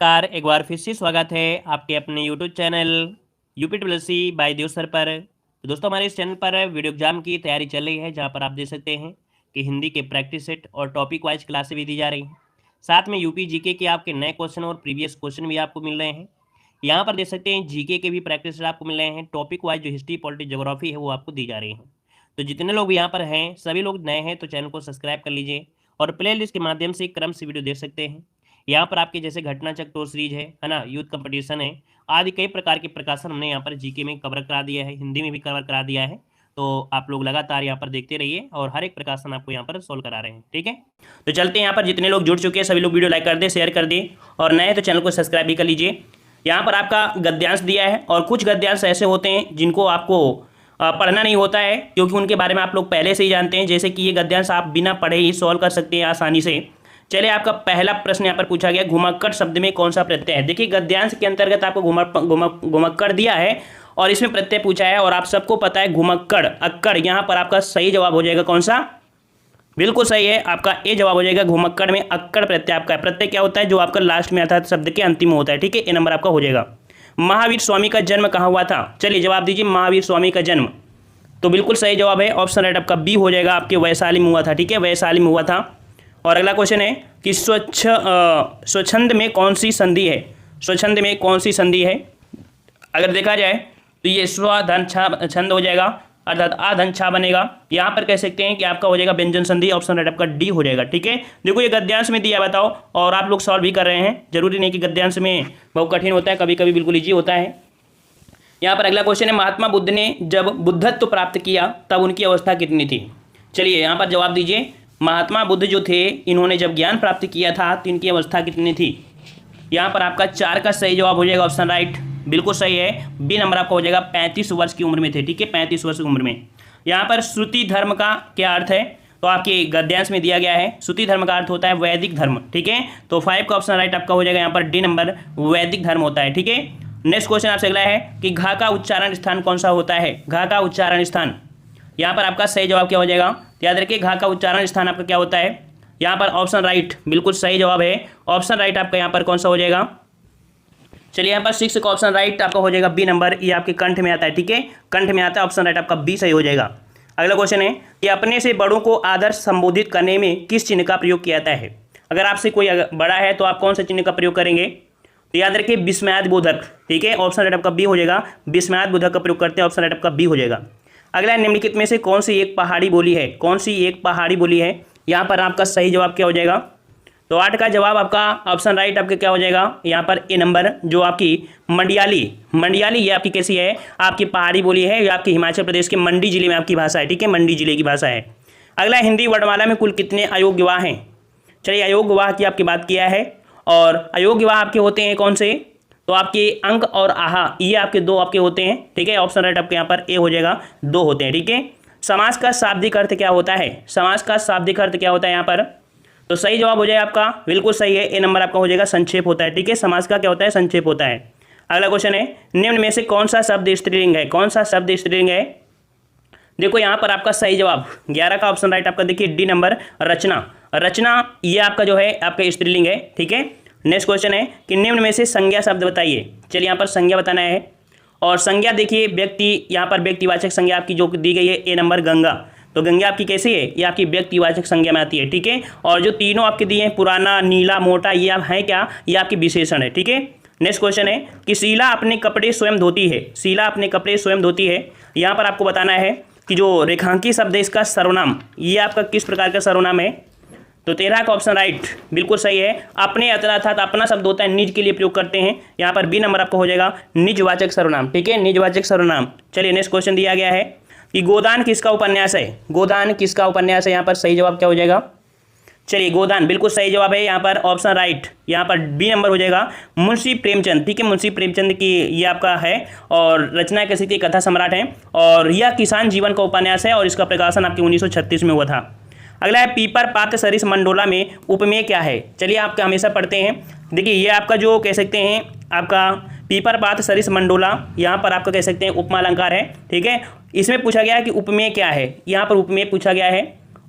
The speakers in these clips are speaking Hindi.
नमस्कार, एक बार फिर से स्वागत है आपके अपने यूट्यूब चैनल यूपीट्रिपलसी बाय देव सर पर। तो दोस्तों, हमारे इस चैनल पर वीडियो एग्जाम की तैयारी चल रही है, जहां पर आप देख सकते हैं कि हिंदी के प्रैक्टिस सेट और टॉपिक वाइज क्लासें भी दी जा रही हैं। साथ में यूपी जीके के आपके नए क्वेश्चन और प्रीवियस क्वेश्चन भी आपको मिल रहे हैं। यहाँ पर देख सकते हैं जीके के भी प्रैक्टिस सेट आपको मिल रहे हैं। टॉपिक वाइज जो हिस्ट्री, पॉलिटिक्स, ज्योग्राफी है वो आपको दी जा रही है। तो जितने लोग भी यहाँ पर हैं, सभी लोग नए हैं तो चैनल को सब्सक्राइब कर लीजिए और प्ले लिस्ट के माध्यम से क्रम से वीडियो देख सकते हैं। यहाँ पर आपके जैसे घटना चक्र सीरीज है ना, यूथ कंपटीशन है, आदि कई प्रकार के प्रकाशन हमने यहाँ पर जीके में कवर करा दिया है, हिंदी में भी कवर करा दिया है। तो आप लोग लगातार यहाँ पर देखते रहिए और हर एक प्रकाशन आपको यहाँ पर सोल्व करा रहे हैं, ठीक है। तो चलते हैं, यहाँ पर जितने लोग जुड़ चुके हैं सभी लोग वीडियो लाइक कर दे, शेयर कर दे और नए तो चैनल को सब्सक्राइब भी कर लीजिए। यहाँ पर आपका गद्यांश दिया है और कुछ गद्यांश ऐसे होते हैं जिनको आपको पढ़ना नहीं होता है, क्योंकि उनके बारे में आप लोग पहले से ही जानते हैं। जैसे कि ये गद्यांश आप बिना पढ़े ही सॉल्व कर सकते हैं आसानी से। चलिए, आपका पहला प्रश्न यहाँ पर पूछा गया, घुमक्कड़ शब्द में कौन सा प्रत्यय है। देखिए, गद्यांश के अंतर्गत आपको घुमक्कड़ दिया है और इसमें प्रत्यय पूछा है और आप सबको पता है घुमक्कड़ अक्कड़। यहाँ पर आपका सही जवाब हो जाएगा कौन सा, बिल्कुल सही है, आपका ए जवाब हो जाएगा। घुमक्कड़ में अक्कड़ प्रत्यय आपका है। प्रत्यय क्या होता है, जो आपका लास्ट में आता है, शब्द के अंतिम में होता है, ठीक है। ए नंबर आपका हो जाएगा। महावीर स्वामी का जन्म कहाँ हुआ था, चलिए जवाब दीजिए। महावीर स्वामी का जन्म तो बिल्कुल सही जवाब है, ऑप्शन राइट आपका बी हो जाएगा, आपके वैशाली में हुआ था, ठीक है, वैशाली में हुआ था। और अगला क्वेश्चन है कि स्वच्छंद में कौन सी संधि है। स्वच्छंद में कौन सी संधि है, अगर देखा जाए तो ये स्वधन छा छंद हो जाएगा, अर्थात आधन छा बनेगा। यहाँ पर कह सकते हैं कि आपका हो जाएगा व्यंजन संधि, ऑप्शन राइट आपका डी हो जाएगा, ठीक है। देखो, ये गद्यांश में दिया, बताओ, और आप लोग सॉल्व भी कर रहे हैं। जरूरी नहीं कि गद्यांश में बहुत कठिन होता है, कभी कभी बिल्कुल ईजी होता है। यहाँ पर अगला क्वेश्चन है, महात्मा बुद्ध ने जब बुद्धत्व प्राप्त किया तब उनकी अवस्था कितनी थी। चलिए यहाँ पर जवाब दीजिए। महात्मा बुद्ध जो थे, इन्होंने जब ज्ञान प्राप्त किया था तो इनकी अवस्था कितनी थी। यहाँ पर आपका 4 का सही जवाब हो जाएगा, ऑप्शन राइट बिल्कुल सही है, बी नंबर आपका हो जाएगा। 35 वर्ष की उम्र में थे, ठीक है, 35 वर्ष की उम्र में। यहाँ पर श्रुति धर्म का क्या अर्थ है, तो आपके गद्यांश में दिया गया है। श्रुति धर्म का अर्थ होता है वैदिक धर्म, ठीक है। तो 5 का ऑप्शन राइट आपका हो जाएगा, यहाँ पर डी नंबर वैदिक धर्म होता है, ठीक है। नेक्स्ट क्वेश्चन आपसे अगला है कि घा का उच्चारण स्थान कौन सा होता है। घा का उच्चारण स्थान, यहाँ पर आपका सही जवाब क्या हो जाएगा, याद रखिए घा का उच्चारण स्थान आपका क्या होता है। यहाँ पर ऑप्शन राइट बिल्कुल सही जवाब है, ऑप्शन राइट आपका यहाँ पर कौन सा हो जाएगा। चलिए, यहाँ पर 6 का ऑप्शन राइट आपका हो जाएगा बी नंबर, ये आपके कंठ में आता है, ठीक है, कंठ में आता है, ऑप्शन राइट आपका बी सही हो जाएगा। अगला क्वेश्चन है कि अपने से बड़ों को आदर संबोधित करने में किस चिन्ह का प्रयोग किया जाता है। अगर आपसे कोई बड़ा है तो आप कौन से चिन्ह का प्रयोग करेंगे, तो याद रखिए विस्मयादिबोधक, ठीक है, ऑप्शन राइट आपका बी हो जाएगा। विस्मयादिबोधक का प्रयोग करते हैं, ऑप्शन राइट आपका बी हो जाएगा। अगला निम्नलिखित में से कौन सी एक पहाड़ी बोली है, कौन सी एक पहाड़ी बोली है। यहाँ पर आपका सही जवाब क्या हो जाएगा, तो 8 का जवाब आपका ऑप्शन राइट आपका क्या हो जाएगा, यहाँ पर ए नंबर, जो आपकी मंडियाली ये आपकी कैसी है, आपकी पहाड़ी बोली है, ये आपकी हिमाचल प्रदेश के मंडी जिले में आपकी भाषा है, ठीक है, मंडी जिले की भाषा है। अगला, हिंदी वर्णमाला में कुल कितने अयोग्य वाह हैं। चलिए, अयोग्य वाह की आपकी बात किया है और अयोग्य वाह आपके होते हैं कौन से, तो आपके अंक और आहा, ये आपके 2 आपके होते हैं, ठीक है, ऑप्शन राइट आपके यहाँ पर ए हो जाएगा, 2 होते हैं, ठीक है। समास का शाब्दिक अर्थ क्या होता है, समास का शाब्दिक अर्थ क्या होता है यहाँ पर, तो सही जवाब हो जाएगा आपका बिल्कुल सही है, ए नंबर आपका हो जाएगा, संक्षेप होता है, ठीक है। समास का क्या होता है, संक्षेप होता है। अगला क्वेश्चन है, निम्न में से कौन सा शब्द स्त्रीलिंग है, कौन सा शब्द स्त्रीलिंग है। देखो, यहाँ पर आपका सही जवाब 11 का ऑप्शन राइट आपका देखिए डी नंबर, रचना। रचना ये आपका जो है आपका स्त्रीलिंग है, ठीक है। नेक्स्ट क्वेश्चन है कि निम्न में से संज्ञा शब्द बताइए। चलिए, यहाँ पर संज्ञा बताना है और संज्ञा देखिए व्यक्ति, यहाँ पर व्यक्तिवाचक संज्ञा आपकी जो दी गई है, ए नंबर गंगा। तो गंगा आपकी कैसी है, ये आपकी व्यक्तिवाचक संज्ञा में आती है, ठीक है। और जो तीनों आपके दिए हैं, पुराना, नीला, मोटा, ये आप हैं क्या, ये आपकी विशेषण है, ठीक है। नेक्स्ट क्वेश्चन है कि शीला अपने कपड़े स्वयं धोती है। शीला अपने कपड़े स्वयं धोती है, यहाँ पर आपको बताना है कि जो रेखांकी शब्द है इसका सर्वनाम, ये आपका किस प्रकार का सर्वनाम है। तो 13 का ऑप्शन राइट बिल्कुल सही है, अपने अर्थात अपना शब्द होता है, निज के लिए प्रयोग करते हैं, यहाँ पर बी नंबर आपको हो जाएगा, निजवाचक सर्वनाम, ठीक है, निजवाचक सर्वनाम। चलिए, नेक्स्ट क्वेश्चन दिया गया है कि गोदान किसका उपन्यास है। गोदान किसका उपन्यास है, यहाँ पर सही जवाब क्या हो जाएगा। चलिए, गोदान बिल्कुल सही जवाब है, यहाँ पर ऑप्शन राइट, यहाँ पर बी नंबर हो जाएगा, मुंशी प्रेमचंद, ठीक है, मुंशी प्रेमचंद की ये आपका है और रचना कैसी थी, कथा सम्राट है और यह किसान जीवन का उपन्यास है और इसका प्रकाशन आपके 1936 में हुआ था। अगला है, पीपर पात सरिस मंडोला में उपमेय क्या है। चलिए, आपका हमेशा पढ़ते हैं, देखिए ये आपका जो कह सकते हैं आपका पीपर पात सरिस मंडोला, यहाँ पर आपका कह सकते हैं उपमा अलंकार है, ठीक है। इसमें पूछा गया है कि उपमेय क्या है, यहाँ पर उपमेय पूछा गया है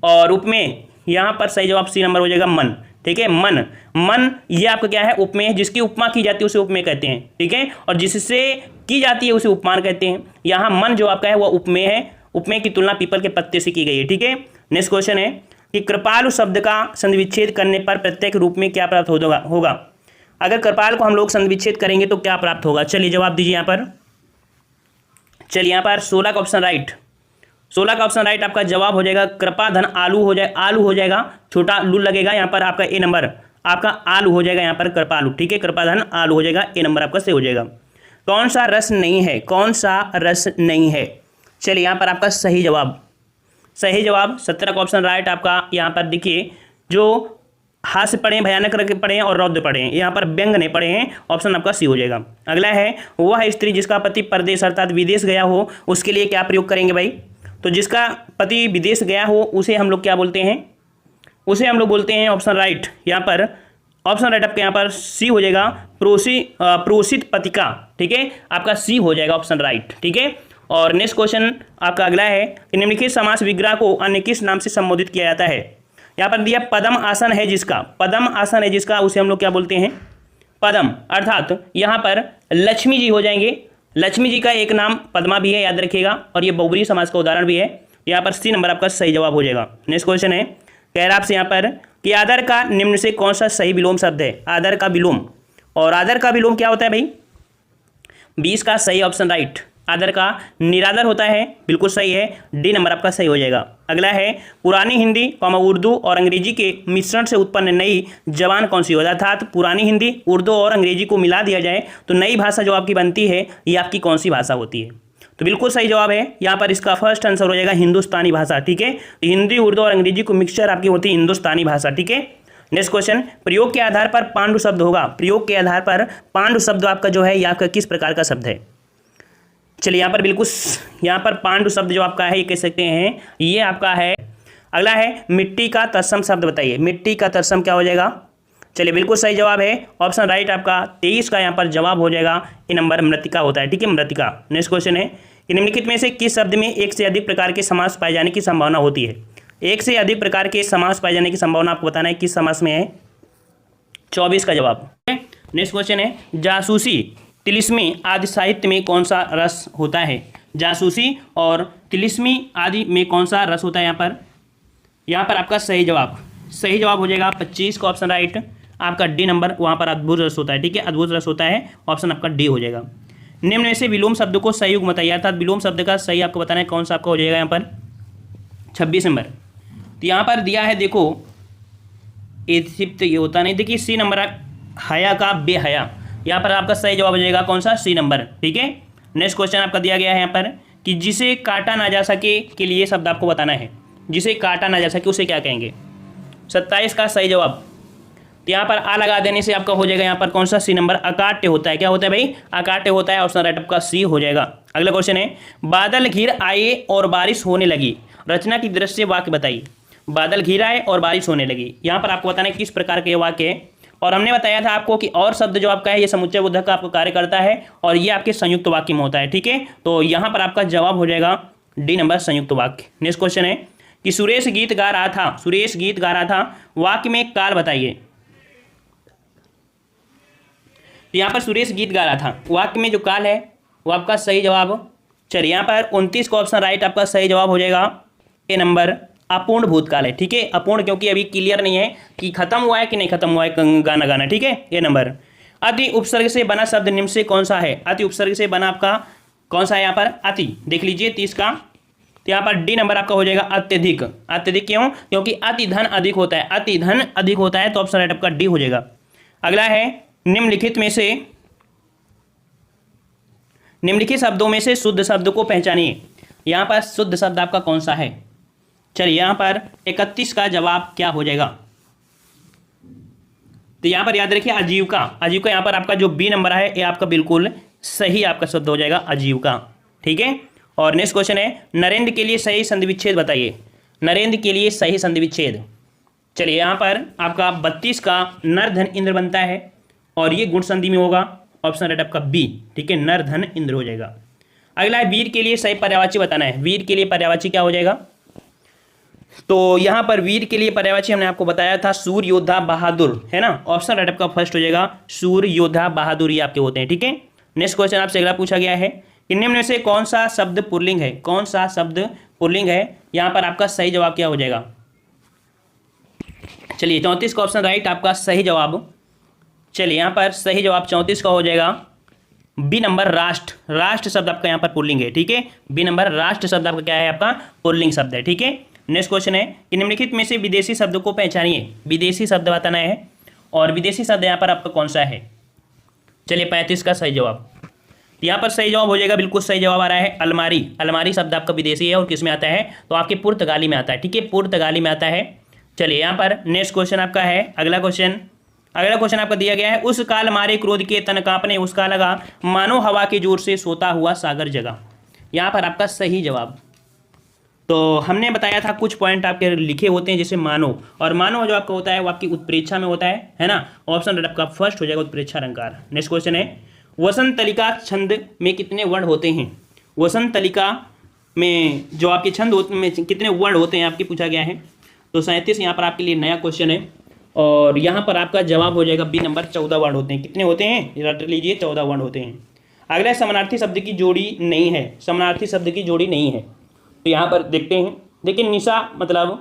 और उपमेय यहाँ पर सही जवाब सी नंबर हो जाएगा मन, ठीक है। मन, मन ये आपका क्या है, उपमेय। जिसकी उपमा की जाती है उसे उपमेय कहते हैं, ठीक है। और जिससे की जाती है उसे उपमान कहते हैं। यहाँ मन जो आपका है वह उपमेय है। उपमेय की तुलना पीपल के पत्ते से की गई है, ठीक है। नेक्स्ट क्वेश्चन है कि कृपालु शब्द का संधिविच्छेद करने पर प्रत्येक रूप में क्या प्राप्त होगा। अगर कृपाल को हम लोग संधिविच्छेद करेंगे तो क्या प्राप्त होगा, चलिए जवाब दीजिए यहाँ पर। चलिए यहाँ पर 16 का ऑप्शन राइट, 16 का ऑप्शन राइट आपका जवाब हो जाएगा कृपा धन आलू हो जाए, आलू हो जाएगा, छोटा लू लगेगा यहाँ पर आपका ए नंबर आपका आलू हो जाएगा यहाँ पर कृपालू, ठीक है। कृपा धन आलू हो जाएगा, ए नंबर आपका सही हो जाएगा। कौन सा रस नहीं है, कौन सा रस नहीं है, चलिए यहाँ पर आपका सही जवाब, सही जवाब 17 का ऑप्शन राइट आपका। यहाँ पर देखिए जो हास्य पढ़े हैं, भयानक रंग पढ़े हैं और रौद्र पढ़े हैं, यहाँ पर व्यंग नहीं पढ़े हैं, ऑप्शन आपका सी हो जाएगा। अगला है वह स्त्री जिसका पति परदेश अर्थात विदेश गया हो उसके लिए क्या प्रयोग करेंगे भाई। तो जिसका पति विदेश गया हो उसे हम लोग क्या बोलते हैं, उसे हम लोग बोलते हैं ऑप्शन राइट यहाँ पर, ऑप्शन राइट आपके यहाँ पर सी हो जाएगा प्रोषित पतिका, ठीक है। आपका सी हो जाएगा ऑप्शन राइट, ठीक है। और नेक्स्ट क्वेश्चन आपका अगला है कि निम्नलिखित समास विग्रह को अन्य किस नाम से संबोधित किया जाता है। यहाँ पर दिया पद्म आसन है जिसका, पद्म आसन है जिसका उसे हम लोग क्या बोलते हैं, पद्म, अर्थात यहाँ पर लक्ष्मी जी हो जाएंगे। लक्ष्मी जी का एक नाम पद्मा भी है, याद रखिएगा, और ये बहुब्रीहि समास का उदाहरण भी है। यहाँ पर सी नंबर आपका सही जवाब हो जाएगा। नेक्स्ट क्वेश्चन है कह रहा आपसे यहाँ पर कि आदर का निम्न से कौन सा सही विलोम शब्द है। आदर का विलोम, और आदर का विलोम क्या होता है भाई, 20 का सही ऑप्शन राइट। आदर का निरादर होता है, बिल्कुल सही है, डी नंबर आपका सही हो जाएगा। अगला है पुरानी हिंदी उर्दू और अंग्रेजी के मिश्रण से उत्पन्न नई जबान कौन सी होता है, अर्थात पुरानी हिंदी उर्दू और अंग्रेजी को मिला दिया जाए तो नई भाषा जो आपकी बनती है ये आपकी कौन सी भाषा होती है। तो बिल्कुल सही जवाब है यहाँ पर, इसका फर्स्ट आंसर हो जाएगा हिंदुस्तानी भाषा, ठीक है। तो हिंदी उर्दू और अंग्रेजी को मिक्सचर आपकी होती है हिंदुस्तानी भाषा, ठीक है। नेक्स्ट क्वेश्चन, प्रयोग के आधार पर पांडु शब्द होगा। प्रयोग के आधार पर पांडु शब्द आपका जो है यह किस प्रकार का शब्द है। चलिए यहाँ पर बिल्कुल यहाँ पर पांडु शब्द जो आपका है ये कह सकते हैं ये आपका है। अगला है मिट्टी का तत्सम शब्द बताइए, मिट्टी का तत्सम क्या हो जाएगा। चलिए बिल्कुल सही जवाब है, ऑप्शन राइट आपका 23 का यहाँ पर जवाब हो जाएगा, ये नंबर मृतिका होता है, ठीक है, मृतिका। नेक्स्ट क्वेश्चन है कि निम्नलिखित में से किस शब्द में एक से अधिक प्रकार के समास पाए जाने की संभावना होती है। एक से अधिक प्रकार के समास पाए जाने की संभावना आपको बताना है किस समास में है, 24 का जवाब। नेक्स्ट क्वेश्चन है जासूसी तिलिस्मी आदि साहित्य में कौन सा रस होता है। जासूसी और तिलिस्मी आदि में कौन सा रस होता है यहाँ पर आपका सही जवाब हो जाएगा 25 का ऑप्शन राइट आपका, डी नंबर वहाँ पर अद्भुत रस होता है, ठीक है, अद्भुत रस होता है, ऑप्शन आपका डी हो जाएगा। निम्न में से विलोम शब्द को सही युग्म बताइए, अर्थात विलोम शब्द का सही आपको बताना है कौन सा आपका हो जाएगा यहाँ पर 26 नंबर। तो यहाँ पर दिया है देखो एथिप्त ये होता नहीं, देखिए सी नंबर हया का बेहया, यहाँ पर आपका सही जवाब हो जाएगा कौन सा, सी नंबर, ठीक है। नेक्स्ट क्वेश्चन आपका दिया गया है यहाँ पर कि जिसे काटा ना जा सके के लिए शब्द आपको बताना है, जिसे काटा ना जा सके उसे क्या कहेंगे, 27 का सही जवाब। तो यहाँ पर आ लगा देने से आपका हो जाएगा यहाँ पर कौन सा, सी नंबर, अकाट्य होता है, क्या होता है भाई, अकाट्य होता है, ऑप्शन राइट आपका सी हो जाएगा। अगला क्वेश्चन है बादल घिर आए और बारिश होने लगी, रचना की दृश्य वाक्य बताइए। बादल घिर आए और बारिश होने लगी, यहाँ पर आपको बताना है किस प्रकार के वाक्य है। और हमने बताया था आपको कि और शब्द जो आपका है ये समुच्चय बोधक का आपको कार्य करता है और ये आपके संयुक्त वाक्य में होता है, ठीक है। तो यहाँ पर आपका जवाब हो जाएगा डी नंबर, संयुक्त वाक्य। नेक्स्ट क्वेश्चन है कि सुरेश गीत गा रहा था, सुरेश गीत गा रहा था, वाक्य में काल बताइए। तो यहाँ पर सुरेश गीत गा रहा था, वाक्य में जो काल है वो आपका सही जवाब। चलिए यहाँ पर 29 का ऑप्शन राइट आपका सही जवाब हो जाएगा, ए नंबर, अपूर्ण भूतकाल है, ठीक है, अपूर्ण क्योंकि अभी क्लियर नहीं है कि खत्म हुआ है कि नहीं खत्म हुआ है गाना, ठीक है, ये नंबर। अति उपसर्ग से बना शब्द निम्न से कौन सा है। अति उपसर्ग से बना आपका कौन सा है यहाँ पर, अति, देख लीजिए 30 का। तो यहाँ पर डी नंबर आपका हो जाएगा अत्यधिक। अत्यधिक क्यों, क्योंकि अति धन अधिक होता है, अति धन अधिक होता है, तो ऑप्शन राइट आपका डी हो जाएगा। अगला है निम्नलिखित शब्दों में से शुद्ध शब्द को पहचानिए। यहाँ पर शुद्ध शब्द आपका कौन सा है। चलिए यहाँ पर 31 का जवाब क्या हो जाएगा। तो यहाँ पर याद रखिए आजीविका, आजीविका यहाँ पर आपका जो बी नंबर है ये आपका बिल्कुल सही आपका शब्द हो जाएगा आजीविका, ठीक है। और नेक्स्ट क्वेश्चन है नरेंद्र के लिए सही संधि विच्छेद बताइए। नरेंद्र के लिए सही संधि विच्छेद, चलिए यहाँ पर आपका 32 का नर धन इंद्र बनता है और ये गुण संधि में होगा, ऑप्शन राइट आपका बी, ठीक है, नर धन इंद्र हो जाएगा। अगला है वीर के लिए सही पर्यायवाची बताना है। वीर के लिए पर्यायवाची क्या हो जाएगा। तो यहाँ पर वीर के लिए पर्यायवाची हमने आपको बताया था सूर योद्धा बहादुर, है ना। ऑप्शन राइट आपका फर्स्ट हो जाएगा, सूर योद्धा बहादुर ये आपके होते हैं, ठीक है। नेक्स्ट क्वेश्चन आपसे अगला पूछा गया है कि निम्न में से कौन सा शब्द पुल्लिंग है, कौन सा शब्द पुल्लिंग है। यहाँ पर आपका सही जवाब क्या हो जाएगा। चलिए 34 का ऑप्शन राइट आपका सही जवाब। चलिए यहाँ पर सही जवाब 34 का हो जाएगा बी नंबर, राष्ट्र। राष्ट्र शब्द आपका यहाँ पर पुल्लिंग है, ठीक है। बी नंबर राष्ट्र शब्द आपका क्या है, आपका पुल्लिंग शब्द है, ठीक है। नेक्स्ट क्वेश्चन है कि निम्नलिखित में से विदेशी शब्द को पहचानिए। विदेशी शब्द बताना है और विदेशी शब्द यहाँ पर आपका कौन सा है। चलिए 35 का सही जवाब। यहाँ पर सही जवाब हो जाएगा, बिल्कुल सही जवाब आ रहा है अलमारी। अलमारी शब्द आपका विदेशी है और किस में आता है, तो आपके पुर्तगाली में आता है, ठीक है, पुर्तगाली में आता है। चलिए यहाँ पर नेक्स्ट क्वेश्चन आपका है अगला क्वेश्चन आपका दिया गया है, उस काल मारे क्रोध के तन कांपने, उसका लगा मानो हवा के जोर से सोता हुआ सागर जगा। यहाँ पर आपका सही जवाब। तो हमने बताया था कुछ पॉइंट आपके लिखे होते हैं जैसे मानो, और मानो जो आपका होता है वो आपकी उत्प्रेक्षा में होता है ना। ऑप्शन आपका फर्स्ट हो जाएगा उत्प्रेक्षा अलंकार। नेक्स्ट क्वेश्चन है वसंत तलिका छंद में कितने वर्ण होते हैं। वसंत तलिका में जो आपके छंद में कितने वर्ण होते हैं आपके पूछा गया है। तो 37 यहाँ पर आपके लिए नया क्वेश्चन है और यहाँ पर आपका जवाब हो जाएगा बी नंबर, 14 वर्ण होते हैं। कितने होते हैं, रट लीजिए, 14 वर्ण होते हैं। अगला समानार्थी शब्द की जोड़ी नहीं है, समानार्थी शब्द की जोड़ी नहीं है। तो यहाँ पर देखते हैं, देखिए निशा मतलब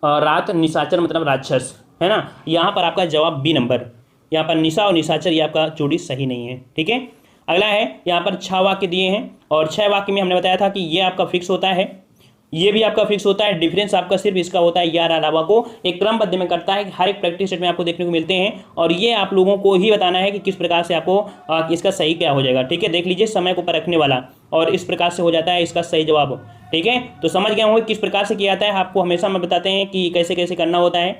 रात, निशाचर मतलब राक्षस, है ना। यहाँ पर आपका जवाब बी नंबर, यहाँ पर निशा और निशाचर ये आपका जोड़ी सही नहीं है, ठीक है। अगला है यहाँ पर 6 वाक्य दिए हैं और 6 वाक्य में हमने बताया था कि ये आपका फिक्स होता है, ये भी आपका फिक्स होता है। डिफरेंस आपका सिर्फ इसका होता है यार अलावा को एक क्रमबद्ध में करता है, हर एक प्रैक्टिस सेट में आपको देखने को मिलते हैं और ये आप लोगों को ही बताना है कि किस प्रकार से आपको इसका सही क्या हो जाएगा, ठीक है। देख लीजिए समय को परखने वाला और इस प्रकार से हो जाता है इसका सही जवाब, ठीक है। तो समझ गए होंगे किस प्रकार से किया जाता है, आपको हमेशा मैं बताते हैं कि कैसे कैसे करना होता है।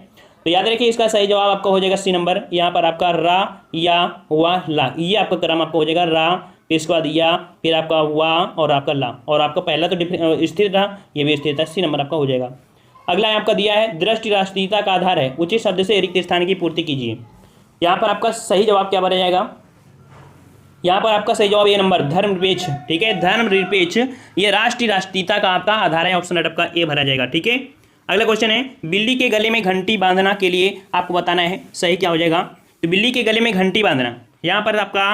तो याद रखिए इसका सही जवाब आपका हो जाएगा सी नंबर। यहाँ पर आपका रा या वा ला, ये आपका क्रम आपका हो जाएगा रा, फिर इसके बाद या, फिर आपका वा और आपका ला, और आपका पहला तो स्थिर था, ये भी स्थिर था, सी नंबर आपका हो जाएगा। अगला आपका दिया है दृष्टि राष्ट्रीयता का आधार है, उचित शब्द से रिक्त स्थान की पूर्ति कीजिए। यहाँ पर आपका सही जवाब क्या बना जाएगा। यहाँ पर आपका सही जवाब ये नंबर धर्मनिरपेक्ष, ठीक है। धर्मनिरपेक्ष ये राष्ट्रीयता का आपका आधार है, ऑप्शन आपका ए भरा जाएगा, ठीक है। अगला क्वेश्चन है बिल्ली के गले में घंटी बांधना के लिए आपको बताना है सही क्या हो जाएगा। तो बिल्ली के गले में घंटी बांधना, यहाँ पर आपका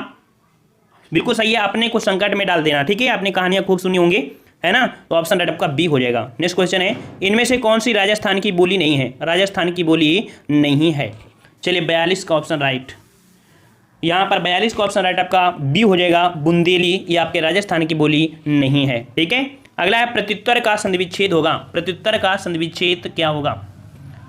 बिल्कुल सही है, अपने को संकट में डाल देना, ठीक है। आपने कहानियां खूब सुनी होंगी, है ना। तो ऑप्शन राइट आपका बी हो जाएगा। नेक्स्ट क्वेश्चन है इनमें से कौन सी राजस्थान की बोली नहीं है। राजस्थान की बोली नहीं है। चलिए 42 का ऑप्शन राइट, यहाँ पर 42 का ऑप्शन राइट आपका बी हो जाएगा, बुंदेली ये आपके राजस्थान की बोली नहीं है, ठीक है। अगला है प्रत्युत्तर का संधिविच्छेद होगा। प्रत्युत्तर का संधिविच्छेद क्या होगा,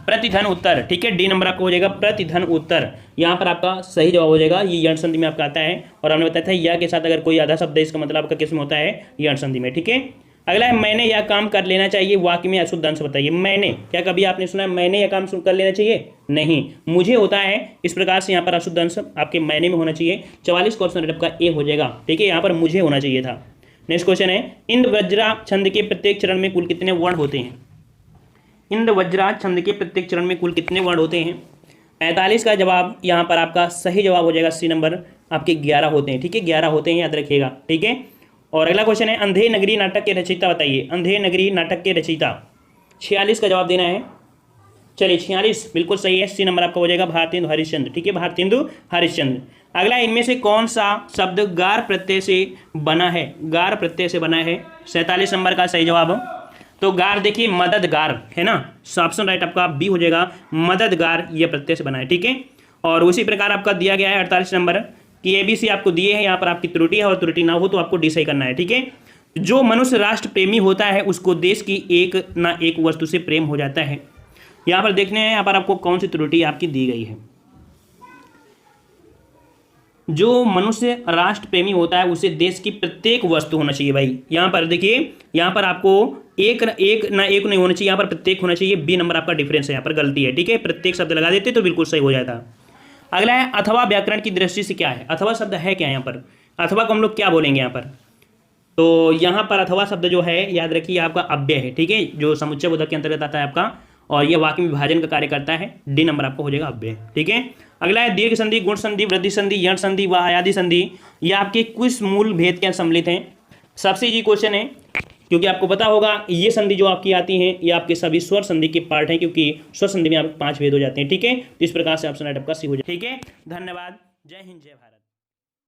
प्रतिधन उत्तर, ठीक है। डी नंबर आपको हो जाएगा प्रतिधन उत्तर। यहाँ पर आपका सही जवाब हो जाएगा, ये यण संधि में आपका आता है और हमने बताया था या के साथ अगर कोई आधा शब्द है इसका मतलब आपका किस में होता है, यण संधि में, ठीक है। अगला है मैंने यह काम कर लेना चाहिए, वाक्य में अशुद्ध अंश बताइए। मैंने, क्या कभी आपने सुना है मैंने यह काम कर लेना चाहिए, नहीं, मुझे होता है। इस प्रकार से यहाँ पर अशुद्ध अंश आपके मैंने में होना चाहिए। 44 का ऑप्शन आपका ए हो जाएगा, ठीक है। यहाँ पर मुझे होना चाहिए था। नेक्स्ट क्वेश्चन है इंद्र वज्रा छंद के प्रत्येक चरण में कुल कितने वर्ण होते हैं। इंद्र वज्रा छंद के प्रत्येक चरण में कुल कितने वर्ण होते हैं। 45 का जवाब यहाँ पर आपका सही जवाब हो जाएगा सी नंबर, आपके 11 होते हैं, ठीक है। 11 होते हैं, याद रखिएगा, ठीक है। और अगला क्वेश्चन है अंधे नगरी नाटक के रचयिता बताइए। अंधे नगरी नाटक के रचयिता, 46 का जवाब देना है। चलिए 46 बिल्कुल सही है, सी नंबर आपका हो जाएगा भारतेंदु हरिश्चंद्र, ठीक है, भारतेंदु हरिश्चंद्र। अगला इनमें से कौन सा शब्द गार प्रत्यय से बना है। गार प्रत्यय से बना है, 47 नंबर का सही जवाब। तो गार देखिए मददगार है ना, ऑप्शन राइट आपका बी हो जाएगा, मददगार ये प्रत्यय से बना है, ठीक है। और उसी प्रकार आपका दिया गया है 48 नंबर कि ABC आपको दिए हैं, यहाँ पर आपकी त्रुटि है और त्रुटि ना हो तो आपको डी सही करना है, ठीक है। जो मनुष्य राष्ट्र प्रेमी होता है उसको देश की एक ना एक वस्तु से प्रेम हो जाता है। यहाँ पर देखने हैं, यहाँ पर आपको कौन सी त्रुटि आपकी दी गई है। जो मनुष्य राष्ट्र प्रेमी होता है उसे देश की प्रत्येक वस्तु होना चाहिए भाई। यहाँ पर देखिए, यहाँ पर आपको एक ना एक नहीं होना चाहिए, यहाँ पर प्रत्येक होना चाहिए। बी नंबर आपका डिफरेंस है, यहाँ पर गलती है, ठीक है। प्रत्येक शब्द लगा देते तो बिल्कुल सही हो जाता। अगला है अथवा व्याकरण की दृष्टि से क्या है। अथवा शब्द है क्या यहाँ पर, अथवा को हम लोग क्या बोलेंगे यहाँ पर। तो यहाँ पर अथवा शब्द जो है याद रखिए आपका अव्यय है, ठीक है, जो समुच्चय बोधक के अंतर्गत आता है आपका, और ये वाक्य में विभाजन का कार्य करता है। डी नंबर आपको हो जाएगा अव्यय, ठीक है। अगला है दीर्घ संधि, गुण संधि, वृद्धि संधि, यण संधि व आयादी संधि, ये आपके कुछ मूल भेद क्या सम्मिलित हैं। सबसे इजी क्वेश्चन है क्योंकि आपको पता होगा ये संधि जो आपकी आती है ये आपके सभी स्वर संधि के पार्ट हैं, क्योंकि स्वर संधि में आपके 5 भेद हो जाते हैं। ठीक है, तो इस प्रकार से ऑप्शन राइट आपका सी हो जाए। ठीक है, धन्यवाद। जय हिंद, जय भारत।